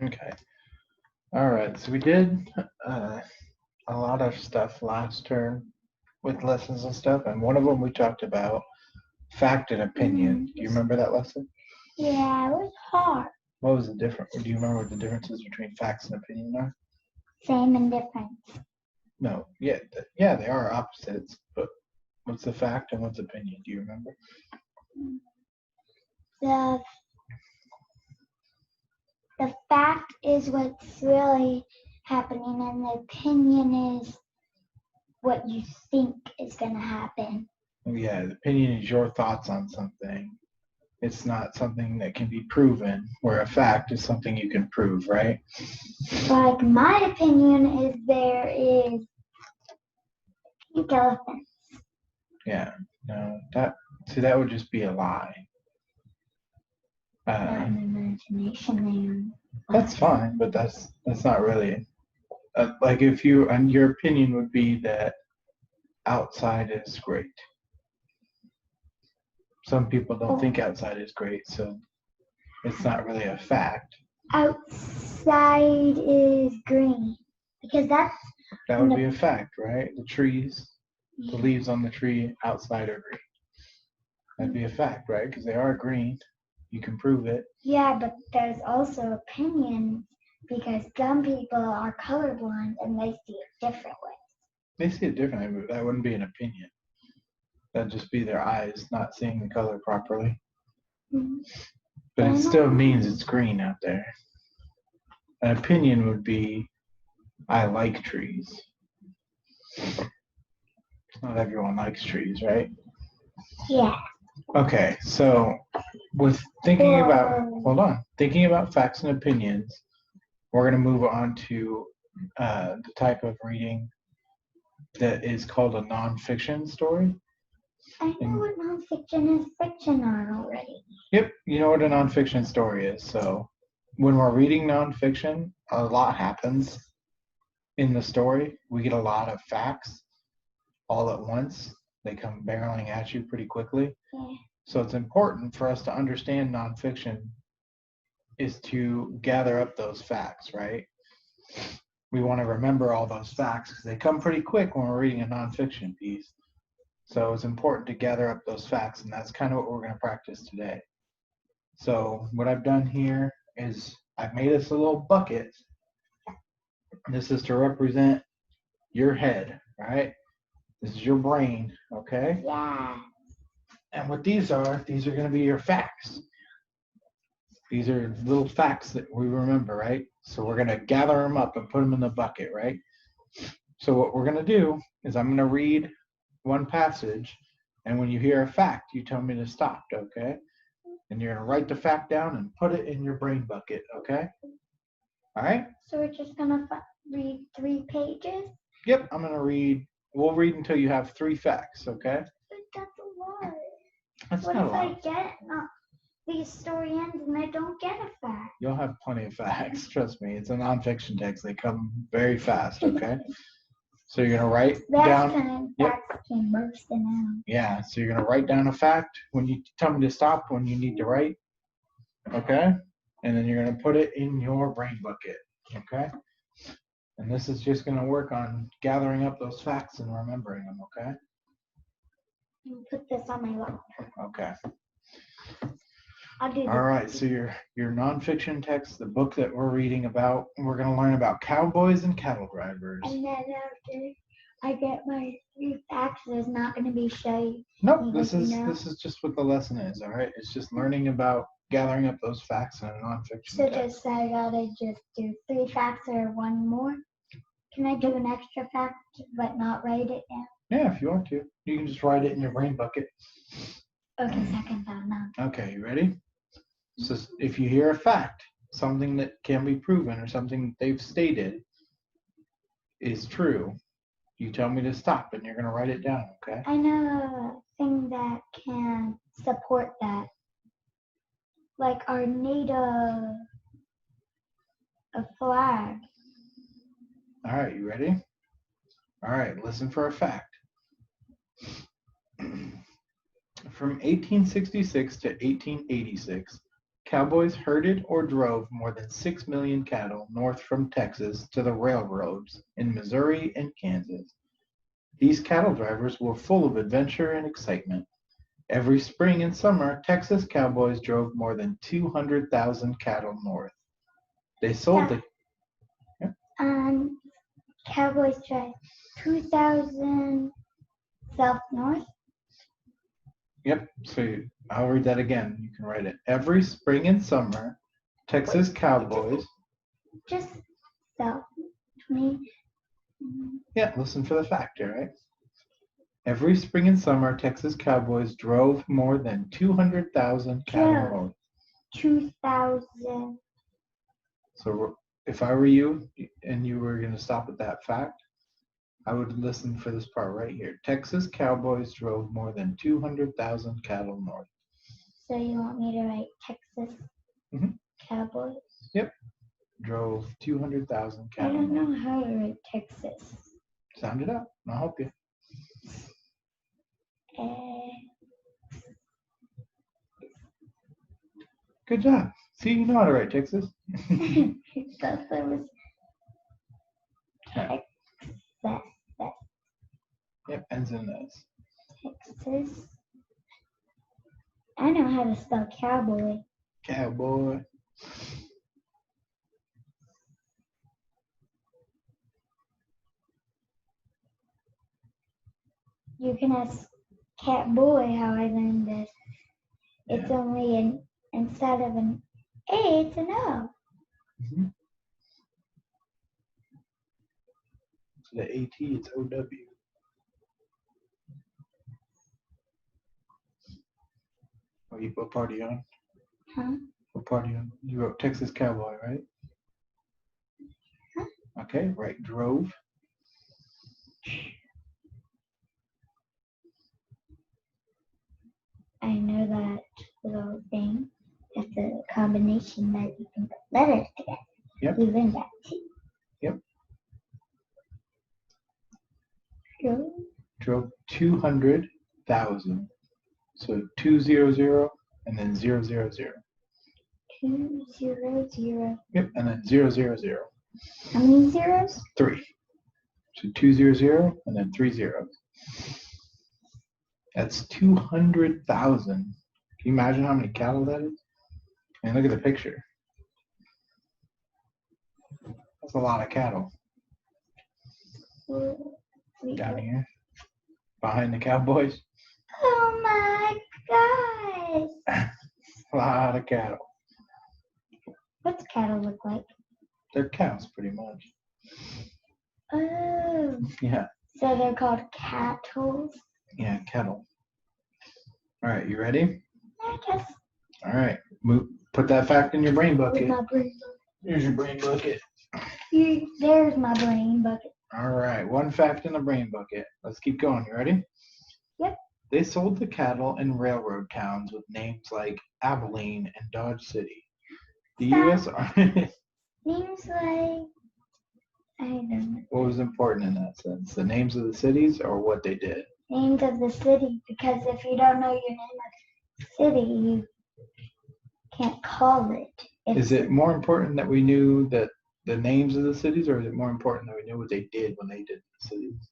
Okay. All right. So we did uh, a lot of stuff last term with lessons and stuff, and one of them we talked about fact and opinion. Do you remember that lesson? Yeah, it was hard. What was the difference? Do you remember what the differences between facts and opinion are? Same and different. No. Yeah. Yeah, they are opposites. But what's the fact and what's opinion? Do you remember? The the fact is what's really happening, and the opinion is what you think is gonna happen. Yeah, the opinion is your thoughts on something. It's not something that can be proven, where a fact is something you can prove, right? Like my opinion is there is pink elephants. Yeah. No, that would just be a lie. Not an imagination That's fine, but that's not really like if you and your opinion would be that outside is great. Some people don't think outside is great, so it's not really a fact. Outside is green because that would be a fact, right? The trees, the leaves on the tree outside are green. That'd be a fact, right? Because they are green. You can prove it. Yeah, but there's also opinions because some people are colorblind and they see it different ways. They see it differently, but that wouldn't be an opinion. That'd just be their eyes not seeing the color properly. Mm-hmm. But it still means it's green out there. An opinion would be, I like trees. Not everyone likes trees, right? Yeah. Okay, so with thinking about facts and opinions, we're going to move on to the type of reading that is called a nonfiction story. I know what nonfiction is fiction on already. Yep, you know what a nonfiction story is. So when we're reading nonfiction, a lot happens in the story. We get a lot of facts all at once. They come barreling at you pretty quickly. Yeah. So it's important for us to understand nonfiction is to gather up those facts, right? We want to remember all those facts because they come pretty quick when we're reading a nonfiction piece. So it's important to gather up those facts, and that's kind of what we're going to practice today. So what I've done here is I've made us a little bucket. This is to represent your head, right? This is your brain, okay? Yeah. And what these are going to be your facts. These are little facts that we remember, right? So we're going to gather them up and put them in the bucket, right? So what we're going to do is I'm going to read one passage, and when you hear a fact, you tell me to stop, okay? And you're going to write the fact down and put it in your brain bucket, okay? All right? So we're just going to read 3 pages? Yep, we'll read until you have 3 facts, okay? But that's a lot. That's what not if a lot. I get the story ends and I don't get a fact? You'll have plenty of facts, trust me. It's a nonfiction text. They come very fast, okay? So you're gonna write down. Facts came bursting out. Yeah. So you're gonna write down a fact when you tell me to stop when you need to write. Okay. And then you're gonna put it in your brain bucket. Okay. And this is just gonna work on gathering up those facts and remembering them. Okay. You put this on my lap. Okay. I'll do this. All right. So your nonfiction text, the book that we're reading about, we're gonna learn about cowboys and cattle drivers. And then after I get my 3 facts, there's not going to be shade. Nope, this is just what the lesson is, all right? It's just learning about gathering up those facts in a nonfiction So text. just I gotta just do 3 facts or 1 more? Can I do an extra fact but not write it down? Yeah, if you want to. You can just write it in your brain bucket. Okay, second thought now. Okay, you ready? So if you hear a fact, something that can be proven or something they've stated is true, you tell me to stop and you're going to write it down, okay? I know a thing that can support that. Like our native flag. All right, you ready? All right, listen for a fact. From 1866 to 1886, Cowboys herded or drove more than 6 million cattle north from Texas to the railroads in Missouri and Kansas. These cattle drivers were full of adventure and excitement. Every spring and summer, Texas cowboys drove more than 200,000 cattle north. They sold the Cowboys drive 2,000 south north. Yep. So I'll read that again. You can write it. Every spring and summer, Texas cowboys. Just south. 20. Yeah, listen for the factor, right? Every spring and summer, Texas cowboys drove more than 200,000 cattle Yeah. north. 2,000. So if I were you and you were going to stop at that fact, I would listen for this part right here. Texas cowboys drove more than 200,000 cattle north. So you want me to write Texas Mhm. Cowboys? Drove 200,000 I cattle don't north. know how to write Texas. Sound it out. I'll help you. Good job. See, you know how to write Texas. Thought there was Texas. Yep, ends in S. Texas. I know how to spell cowboy. Cowboy. You can ask Catboy how I learned this. It's Yeah. only instead of an A, it's an O. Mhm. So the AT, it's OW. What part are you on? Huh? What part are you on? You wrote Texas Cowboy, right? Huh? Okay, right. Drove. I know that little thing. That's a combination that you can put letters together. Yep. You learned that too. Yep. Drove. Drove 200,000. So 200 and then 000. 200. Yep, and then 000. How many zeros? 3. So 200 and then 3 zeros. That's 200,000. Can you imagine how many cattle that is? And look at the picture. That's a lot of cattle down here behind the cowboys. Oh my gosh. A lot of cattle. What's cattle look like? They're cows, pretty much. Oh. Yeah, So they're called cattle. yeah, cattle. All right, you ready? I guess. All right, put that fact in your brain With bucket. my brain Here's your brain bucket. bucket. There's my brain bucket. All right, one fact in the brain bucket. Let's keep going. You ready? Yep. They sold the cattle in railroad towns with names like Abilene and Dodge City. The Stop. U.S. Army. Names like I don't know. What was important in that sense? The names of the cities or what they did? Names of the city, because if you don't know your name of the city, you can't call it. Is it more important that we knew that the names of the cities, or is it more important that we knew what they did when they did the cities?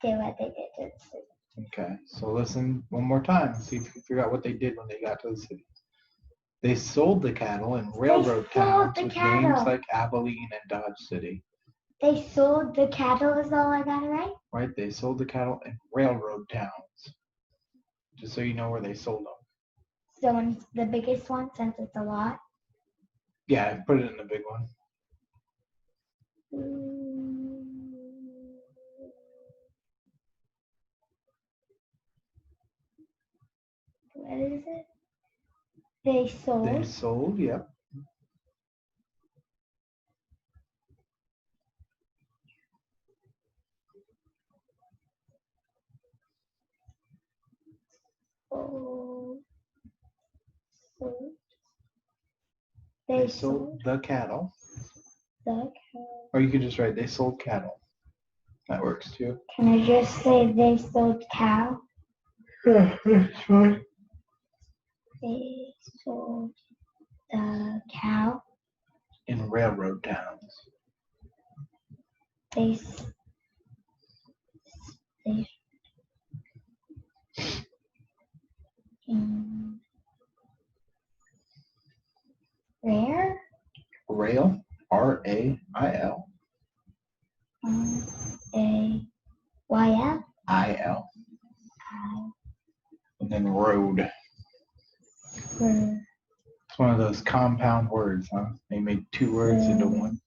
Do what they did to the city. Okay, so listen one more time and see if you can figure out what they did when they got to the cities. They sold the cattle in railroad sold towns the with cattle. names like Abilene and Dodge City. They sold the cattle is all I gotta write? Right? They sold the cattle in railroad towns. Just so you know where they sold them. So it's the biggest one since it's a lot. Yeah, put it in the big one. What is it? They sold. They sold, yep. They sold the cattle. The cattle. Or you could just write they sold cattle. That works too. Can I just say they sold cow? Yeah, that's fine. They sold the cow. in railroad towns. They s- they in where? Rail, R-A-I-L, AYL. I-L, and then road. For It's one of those compound words, huh? They made two words into one.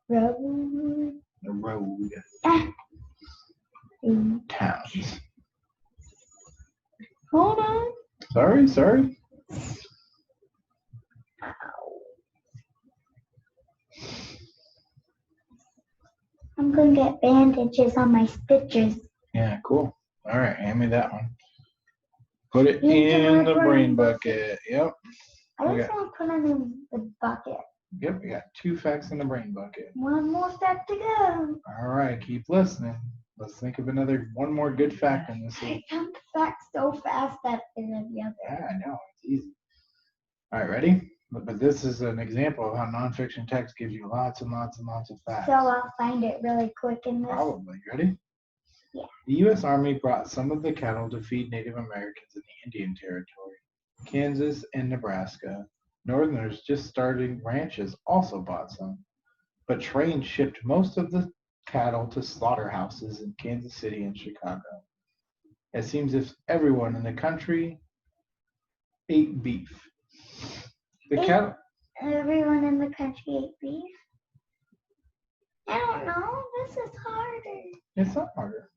road. The road Mm. towns. Hold on. Sorry. I'm gonna get bandages on my stitches. Yeah, cool. All right, hand me that one. Put it Into in my the brain brain bucket. Yep. I Okay. just want to put them in the bucket. Yep, we got 2 facts in the brain bucket. One more step to go. All right, keep listening. Let's think of one more good fact in this. I found the facts so fast that they're the other. Yeah, I know. It's easy. All right, ready? But this is an example of how nonfiction text gives you lots and lots and lots of facts. So I'll find it really quick in this. Probably. Ready? Yeah. The U.S. Army brought some of the cattle to feed Native Americans in the Indian Territory, Kansas, and Nebraska. Northerners just starting ranches also bought some, but trains shipped most of the cattle to slaughterhouses in Kansas City and Chicago. It seems as if everyone in the country ate beef. The cattle. Everyone in the country ate beef. I don't know. This is harder. It's not harder.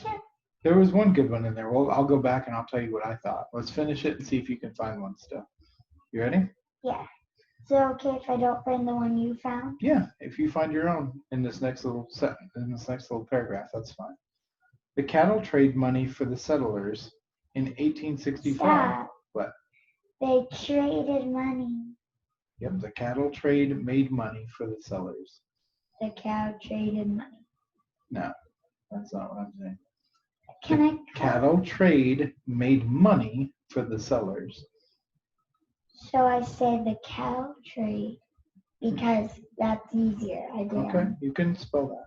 Yeah. There was one good one in there. Well, I'll go back and I'll tell you what I thought. Let's finish it and see if you can find one still. You ready? Yeah. Is it okay if I don't find the one you found? Yeah. If you find your own in this next little sentence, in this next little paragraph, that's fine. The cattle trade money for the settlers in 1865. Stop. What? They traded money. Yep. The cattle trade made money for the sellers. The cow traded money. No, that's not what I'm saying. Can I? Cattle trade made money for the sellers. So I say the cow trade because that's easier. I did. Okay, you can spell that.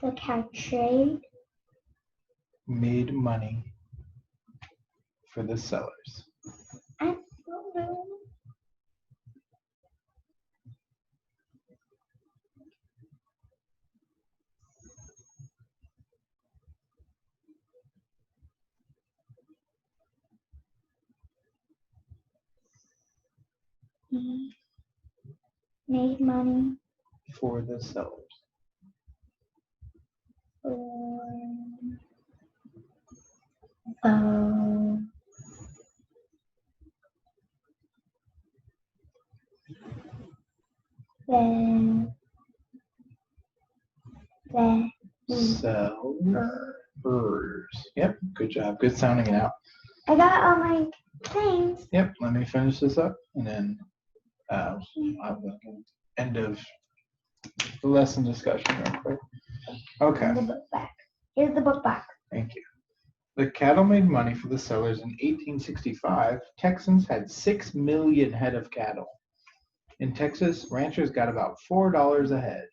The cow trade Made money for the sellers. I don't know. He made money For the sellers. for Sellers. Yep, good job. Good sounding it out. I got all my things. Yep, let me finish this up and then I'll have the end of the lesson discussion real quick. Okay, The book back. Here's the book back. thank you. The cattle made money for the sellers in 1865. Texans had 6 million head of cattle. In Texas, ranchers got about $4 a head.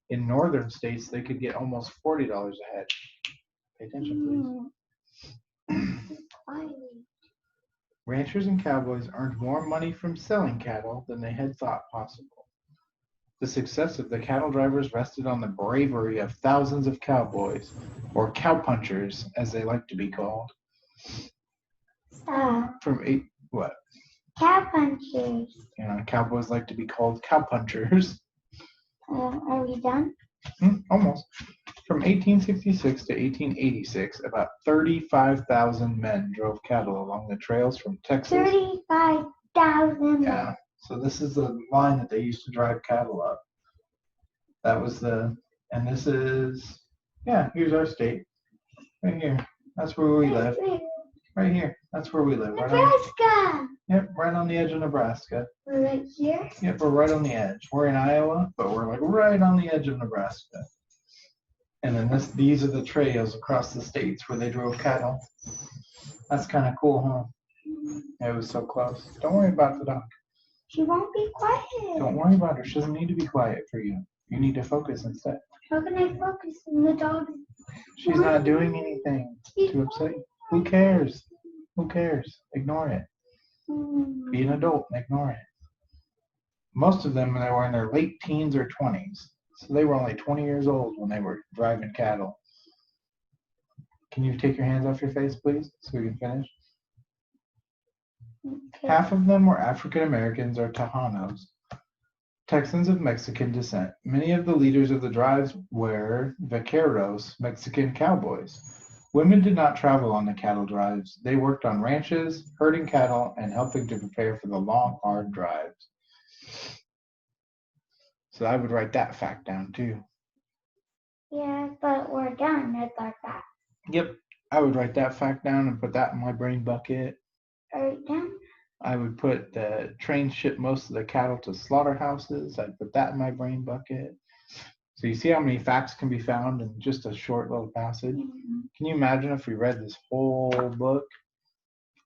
In northern states, they could get almost $40 a head. Pay attention, please. Ranchers and cowboys earned more money from selling cattle than they had thought possible. The success of the cattle drivers rested on the bravery of thousands of cowboys, or cowpunchers, as they like to be called. Stop. What? Cow punchers. Cowboys like to be called cowpunchers. Are we done? Almost. From 1866 to 1886, about 35,000 men drove cattle along the trails from Texas. 35,000. Yeah. So this is the line that they used to drive cattle up. That was and this is, yeah, here's our state. Right here. That's where we live. Right here. That's where we live. Right on, Nebraska. yep, right on the edge of Nebraska. We're right here. Yep, we're right on the edge. We're in Iowa, but we're like right on the edge of Nebraska. And then these are the trails across the states where they drove cattle. That's kind of cool, huh? It was so close. Don't worry about the dog. She won't be quiet. Don't worry about her. She doesn't need to be quiet for you. You need to focus instead. How can I focus on the dog? She's not doing anything to upset you. Who cares? Who cares? Ignore it. Be an adult and ignore it. Most of them, they were in their late teens or 20s. So they were only 20 years old when they were driving cattle. Can you take your hands off your face, please, so we can finish? Okay. Half of them were African Americans or Tejanos, Texans of Mexican descent. Many of the leaders of the drives were vaqueros, Mexican cowboys. Women did not travel on the cattle drives. They worked on ranches, herding cattle, and helping to prepare for the long, hard drives. So I would write that fact down too. Yeah, but we're done with our fact. Yep, I would write that fact down and put that in my brain bucket. Are we done? I would put the trains ship most of the cattle to slaughterhouses. I'd put that in my brain bucket. So you see how many facts can be found in just a short little passage? Can you imagine if we read this whole book?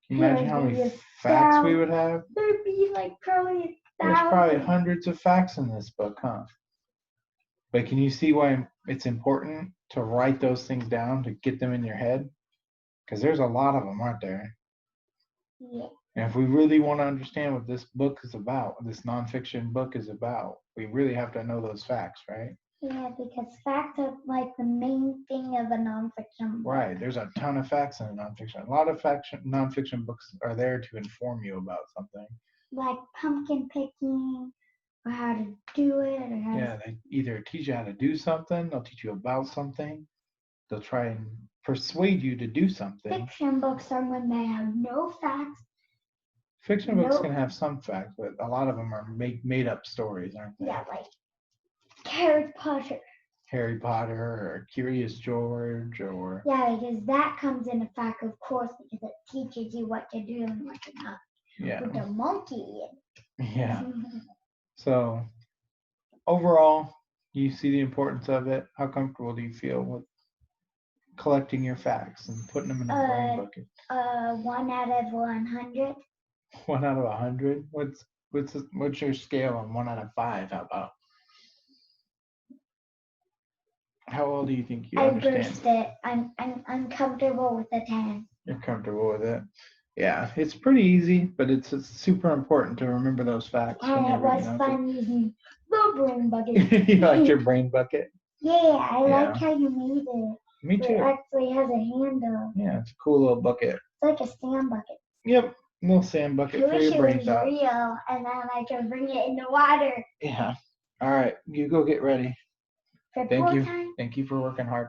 Can you imagine how many facts we would have? There'd be like probably There's probably hundreds of facts in this book, huh? But can you see why it's important to write those things down to get them in your head? Because there's a lot of them, aren't there? Yeah. And if we really want to understand what this book is about, what this nonfiction book is about, we really have to know those facts, right? Yeah, because facts are like the main thing of a nonfiction book. Right. There's a ton of facts in a nonfiction. A lot of nonfiction books are there to inform you about something. Like pumpkin picking, or how to do it, or how Yeah, they either teach you how to do something, they'll teach you about something, they'll try and persuade you to do something. Fiction books are when they have no facts. Fiction books can have some facts, but a lot of them are made up stories, aren't they? Yeah, like Harry Potter. Harry Potter or Curious George or... Yeah, because that comes in a fact, of course, because it teaches you what to do and what to not. Yeah. With the monkey. Yeah. So overall, you see the importance of it. How comfortable do you feel with collecting your facts and putting them in a brain bucket? 1 out of 100. 1 out of 100? What's your scale on 1 out of 5? How about? How well do you think you understand? I burst it. I'm comfortable with a 10. You're comfortable with it? Yeah, it's pretty easy, but it's super important to remember those facts. And it was fun using the brain bucket. You like your brain bucket? Yeah, I like how you made it. Me too. It actually has a handle. Yeah, it's a cool little bucket. It's like a sand bucket. Yep, little sand bucket for your brain thoughts. Real, and then I can bring it in the water. Yeah. All right, you go get ready. For Thank you. time. Thank you for working hard.